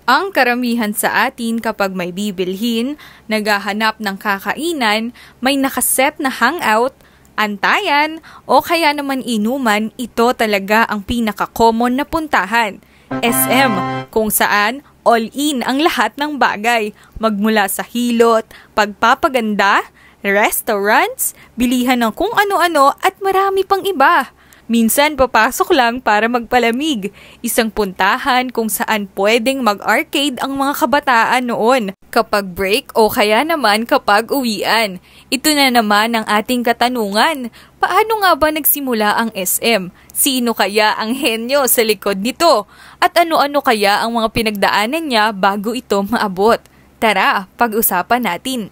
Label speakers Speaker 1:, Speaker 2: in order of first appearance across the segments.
Speaker 1: Ang karamihan sa atin kapag may bibilhin, naghahanap ng kakainan, may nakaset na hangout, antayan, o kaya naman inuman, ito talaga ang pinaka-common na puntahan. SM, kung saan all-in ang lahat ng bagay, magmula sa hilot, pagpapaganda, restaurants, bilihan ng kung ano-ano at marami pang iba. Minsan papasok lang para magpalamig, isang puntahan kung saan pwedeng mag-arcade ang mga kabataan noon kapag break o kaya naman kapag uwian. Ito na naman ang ating katanungan, paano nga ba nagsimula ang SM? Sino kaya ang henyo sa likod nito? At ano-ano kaya ang mga pinagdaanan niya bago ito maabot? Tara, pag-usapan natin.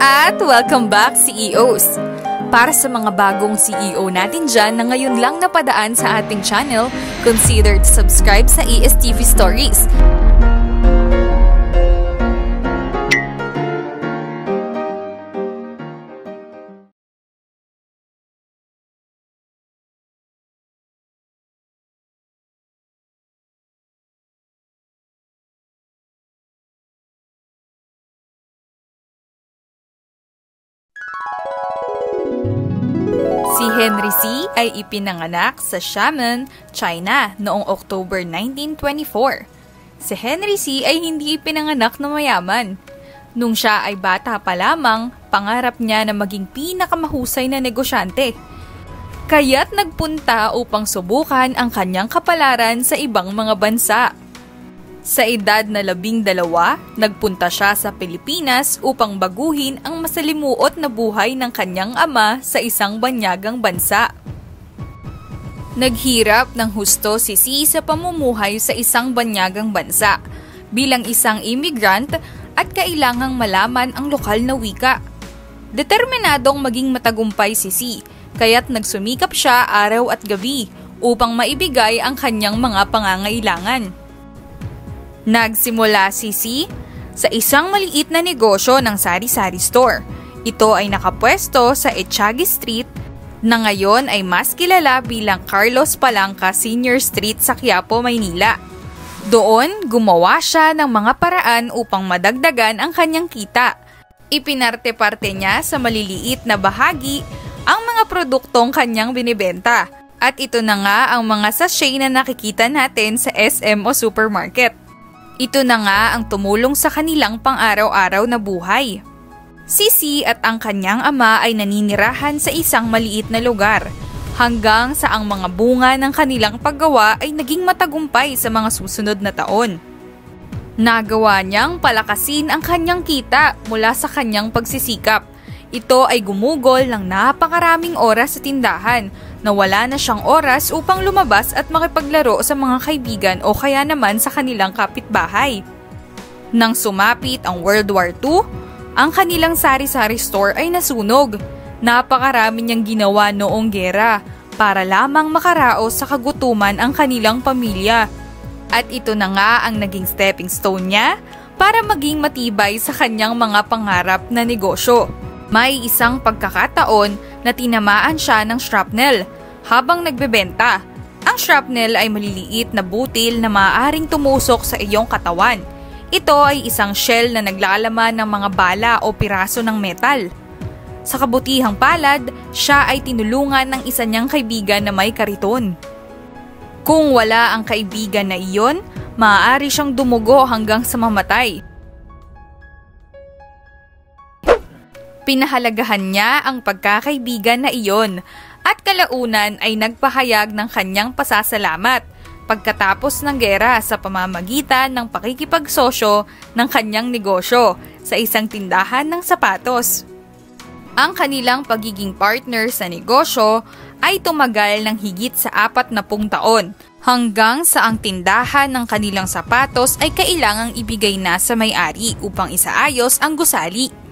Speaker 1: At welcome back CEOs! Para sa mga bagong CEO natin dyan na ngayon lang napadaan sa ating channel, consider to subscribe sa ESTV Stories. Si Henry C. ay ipinanganak sa Xiamen, China noong October 1924. Si Henry C. ay hindi ipinanganak na mayaman. Nung siya ay bata pa lamang, pangarap niya na maging pinakamahusay na negosyante. Kaya't nagpunta upang subukan ang kanyang kapalaran sa ibang mga bansa. Sa edad na 12, nagpunta siya sa Pilipinas upang baguhin ang masalimuot na buhay ng kanyang ama sa isang banyagang bansa. Naghirap ng husto si C sa pamumuhay sa isang banyagang bansa bilang isang immigrant at kailangang malaman ang lokal na wika. Determinadong maging matagumpay si C, kaya't nagsumikap siya araw at gabi upang maibigay ang kanyang mga pangangailangan. Nagsimula si C sa isang maliit na negosyo ng sari-sari store. Ito ay nakapwesto sa Echagi Street na ngayon ay mas kilala bilang Carlos Palanca Senior Street sa Quiapo, Maynila. Doon, gumawa siya ng mga paraan upang madagdagan ang kanyang kita. Ipinarte-parte niya sa maliliit na bahagi ang mga produktong kanyang binibenta. At ito na nga ang mga sachet na nakikita natin sa SM o supermarket. Ito na nga ang tumulong sa kanilang pang-araw-araw na buhay. Si C at ang kanyang ama ay naninirahan sa isang maliit na lugar hanggang sa ang mga bunga ng kanilang paggawa ay naging matagumpay sa mga susunod na taon. Nagawa niyang palakasin ang kanyang kita mula sa kanyang pagsisikap. Ito ay gumugol ng napakaraming oras sa tindahan na wala na siyang oras upang lumabas at makipaglaro sa mga kaibigan o kaya naman sa kanilang kapitbahay. Nang sumapit ang World War II, ang kanilang sari-sari store ay nasunog. Napakarami niyang ginawa noong gera para lamang makaraos sa kagutuman ang kanilang pamilya. At ito na nga ang naging stepping stone niya para maging matibay sa kanyang mga pangarap na negosyo. May isang pagkakataon na tinamaan siya ng shrapnel habang nagbebenta. Ang shrapnel ay maliliit na butil na maaaring tumusok sa iyong katawan. Ito ay isang shell na naglalaman ng mga bala o piraso ng metal. Sa kabutihang palad, siya ay tinulungan ng isa niyang kaibigan na may kariton. Kung wala ang kaibigan na iyon, maaari siyang dumugo hanggang sa mamatay. Pinahalagahan niya ang pagkakaibigan na iyon at kalaunan ay nagpahayag ng kanyang pasasalamat pagkatapos ng gera sa pamamagitan ng pakikipagsosyo ng kanyang negosyo sa isang tindahan ng sapatos. Ang kanilang pagiging partner sa negosyo ay tumagal ng higit sa 40 taon hanggang sa ang tindahan ng kanilang sapatos ay kailangang ibigay na sa may-ari upang isaayos ang gusali.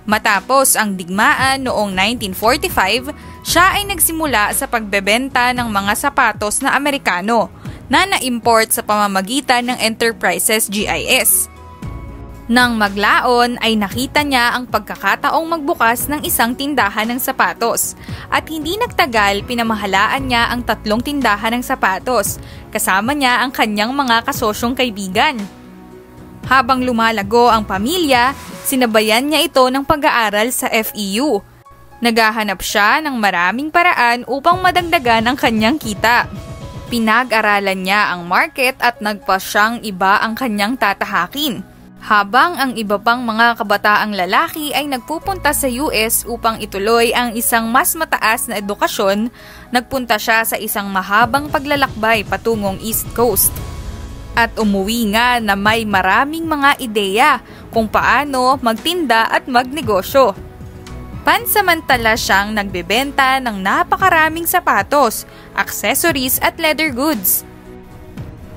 Speaker 1: Matapos ang digmaan noong 1945, siya ay nagsimula sa pagbebenta ng mga sapatos na Amerikano na na-import sa pamamagitan ng Enterprises GIS. Nang maglaon ay nakita niya ang pagkakataong magbukas ng isang tindahan ng sapatos at hindi nagtagal pinamahalaan niya ang 3 tindahan ng sapatos kasama niya ang kanyang mga kasosyong kaibigan. Habang lumalago ang pamilya, sinabayan niya ito ng pag-aaral sa FEU. Naghahanap siya ng maraming paraan upang madagdagan ang kanyang kita. Pinag-aralan niya ang market at nagpa siyang iba ang kanyang tatahakin. Habang ang iba pang mga kabataang lalaki ay nagpupunta sa US upang ituloy ang isang mas mataas na edukasyon, nagpunta siya sa isang mahabang paglalakbay patungong East Coast. At umuwi nga na may maraming mga ideya kung paano magtinda at magnegosyo. Pansamantala siyang nagbebenta ng napakaraming sapatos, accessories at leather goods.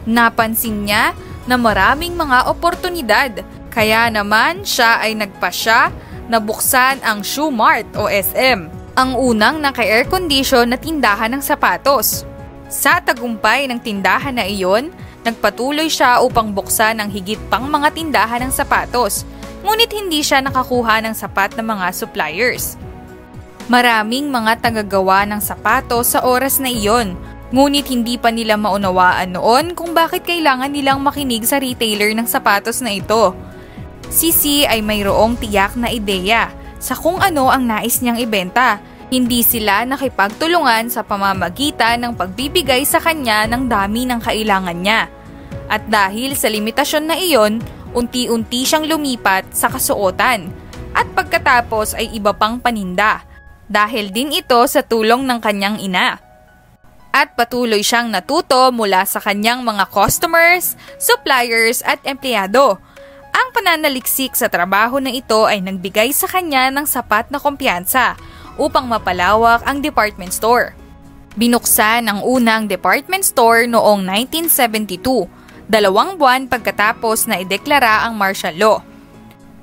Speaker 1: Napansin niya na maraming mga oportunidad, kaya naman siya ay nagpasya na buksan ang Shoe Mart o SM, ang unang naka-air condition na tindahan ng sapatos. Sa tagumpay ng tindahan na iyon, nagpatuloy siya upang buksan ang higit pang mga tindahan ng sapatos, ngunit hindi siya nakakuha ng sapat na mga suppliers. Maraming mga tagagawa ng sapatos sa oras na iyon, ngunit hindi pa nila maunawaan noon kung bakit kailangan nilang makinig sa retailer ng sapatos na ito. Si C ay mayroong tiyak na ideya sa kung ano ang nais niyang ibenta. Hindi sila nakipagtulungan sa pamamagitan ng pagbibigay sa kanya ng dami ng kailangan niya. At dahil sa limitasyon na iyon, unti-unti siyang lumipat sa kasuotan. At pagkatapos ay iba pang paninda. Dahil din ito sa tulong ng kanyang ina. At patuloy siyang natuto mula sa kanyang mga customers, suppliers at empleyado. Ang pananaliksik sa trabaho na ito ay nagbigay sa kanya ng sapat na kumpiyansa upang mapalawak ang department store. Binuksan ang unang department store noong 1972, 2 buwan pagkatapos na ideklara ang martial law.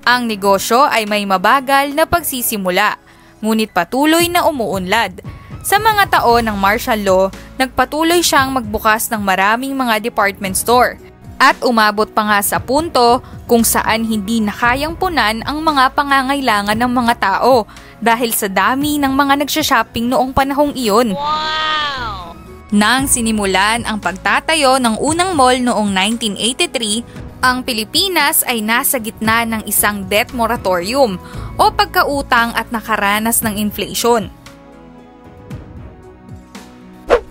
Speaker 1: Ang negosyo ay may mabagal na pagsisimula, ngunit patuloy na umuunlad. Sa mga taon ng martial law, nagpatuloy siyang magbukas ng maraming mga department store at umabot pa nga sa punto kung saan hindi na kayang punan ang mga pangangailangan ng mga tao dahil sa dami ng mga nagsha-shopping noong panahong iyon.
Speaker 2: Wow!
Speaker 1: Nang sinimulan ang pagtatayo ng unang mall noong 1983, ang Pilipinas ay nasa gitna ng isang debt moratorium o pagkautang at nakaranas ng inflation.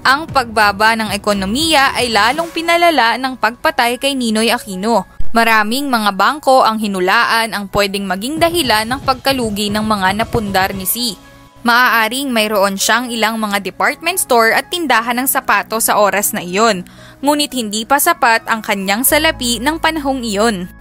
Speaker 1: Ang pagbaba ng ekonomiya ay lalong pinalala ng pagpatay kay Ninoy Aquino. Maraming mga bangko ang hinulaan ang pwedeng maging dahilan ng pagkalugi ng mga napundar ni C. Maaaring mayroon siyang ilang mga department store at tindahan ng sapatos sa oras na iyon, ngunit hindi pa sapat ang kanyang salapi ng panahong iyon.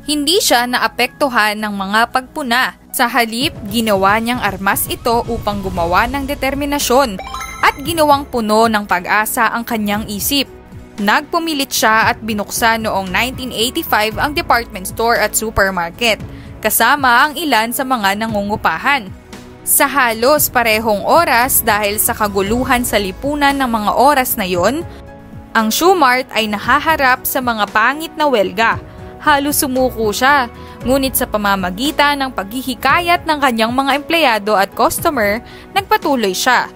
Speaker 1: Hindi siya naapektuhan ng mga pagpuna. Sa halip, ginawa niyang armas ito upang gumawa ng determinasyon at ginawang puno ng pag-asa ang kanyang isip. Nagpumilit siya at binuksan noong 1985 ang department store at supermarket, kasama ang ilan sa mga nangungupahan. Sa halos parehong oras dahil sa kaguluhan sa lipunan ng mga oras na yon, ang Shoe Mart ay nahaharap sa mga pangit na welga. Halos sumuko siya, ngunit sa pamamagitan ng paghihikayat ng kanyang mga empleyado at customer, nagpatuloy siya.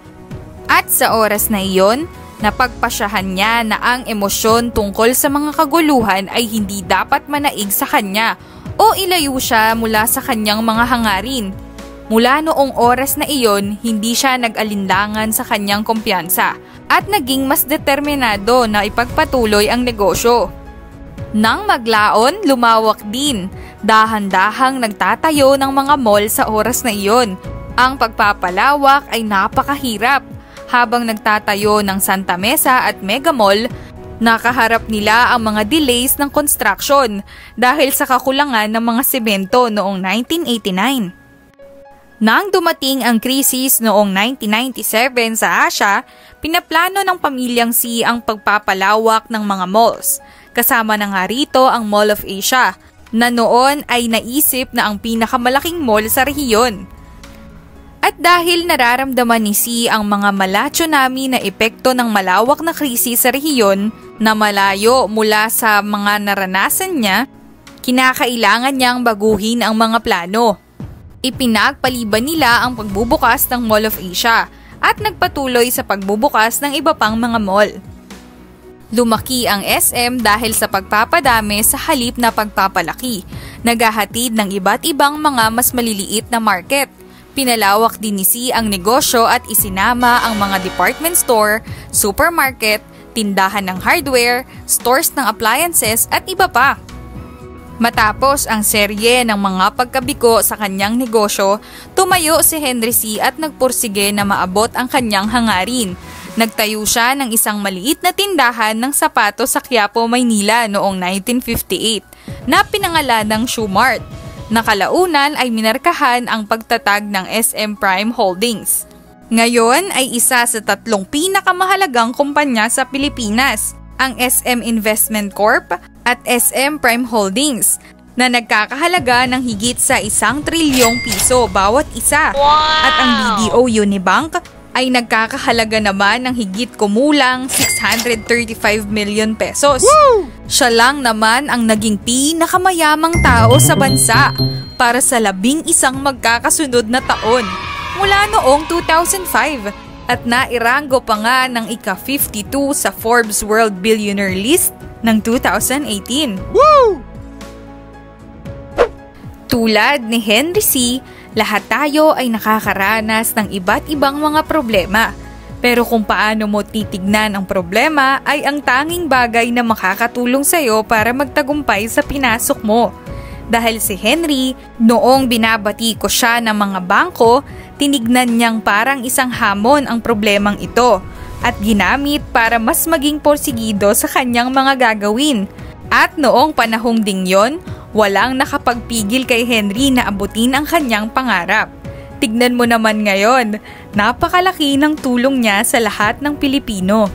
Speaker 1: At sa oras na iyon, napagpasyahan niya na ang emosyon tungkol sa mga kaguluhan ay hindi dapat manaig sa kanya o ilayo siya mula sa kanyang mga hangarin. Mula noong oras na iyon, hindi siya nag-alinlangan sa kanyang kumpiyansa at naging mas determinado na ipagpatuloy ang negosyo. Nang maglaon, lumawak din. Dahan-dahang nagtatayo ng mga mall sa oras na iyon. Ang pagpapalawak ay napakahirap. Habang nagtatayo ng Santa Mesa at Mega Mall, nakaharap nila ang mga delays ng construction dahil sa kakulangan ng mga semento noong 1989. Nang dumating ang krisis noong 1997 sa Asia, pinaplano ng pamilyang C ang pagpapalawak ng mga malls. Kasama na nga rito ang Mall of Asia, na noon ay naisip na ang pinakamalaking mall sa rehiyon. At dahil nararamdaman ni C ang mga mala-tsunami na epekto ng malawak na krisis sa rehiyon na malayo mula sa mga naranasan niya, Kinakailangan niyang baguhin ang mga plano. Ipinagpaliban nila ang pagbubukas ng Mall of Asia at nagpatuloy sa pagbubukas ng iba pang mga mall. Lumaki ang SM dahil sa pagpapadami sa halip na pagpapalaki, naghahatid ng iba't ibang mga mas maliliit na market. Pinalawak din ni C ang negosyo at isinama ang mga department store, supermarket, tindahan ng hardware, stores ng appliances at iba pa. Matapos ang serye ng mga pagkabiko sa kanyang negosyo, tumayo si Henry C at nagpursige na maabot ang kanyang hangarin. Nagtayo siya ng isang maliit na tindahan ng sapatos sa Quiapo, Maynila noong 1958 na pinangalan ng Shoe Mart. Nakalaunan ay minarkahan ang pagtatag ng SM Prime Holdings. Ngayon ay isa sa 3 pinakamahalagang kumpanya sa Pilipinas, ang SM Investment Corp at SM Prime Holdings, na nagkakahalaga ng higit sa 1 trilyong piso bawat isa. Wow! At ang BDO Unibank ay nagkakahalaga naman ng higit kumulang 635 million pesos. Woo! Siya lang naman ang naging pinakamayamang tao sa bansa para sa 11 magkakasunod na taon mula noong 2005 at nairanggo pa nga ng ika-52 sa Forbes World Billionaire List ng 2018. Woo! Tulad ni Henry C., lahat tayo ay nakakaranas ng iba't ibang mga problema. Pero kung paano mo titignan ang problema ay ang tanging bagay na makakatulong sa'yo para magtagumpay sa pinasok mo. Dahil si Henry, noong binabati ko siya ng mga bangko, tinignan niyang parang isang hamon ang problemang ito at ginamit para mas maging porsigido sa kanyang mga gagawin. At noong panahong ding yon, walang nakapagpigil kay Henry na abutin ang kanyang pangarap. Tignan mo naman ngayon, napakalaki ng tulong niya sa lahat ng Pilipino.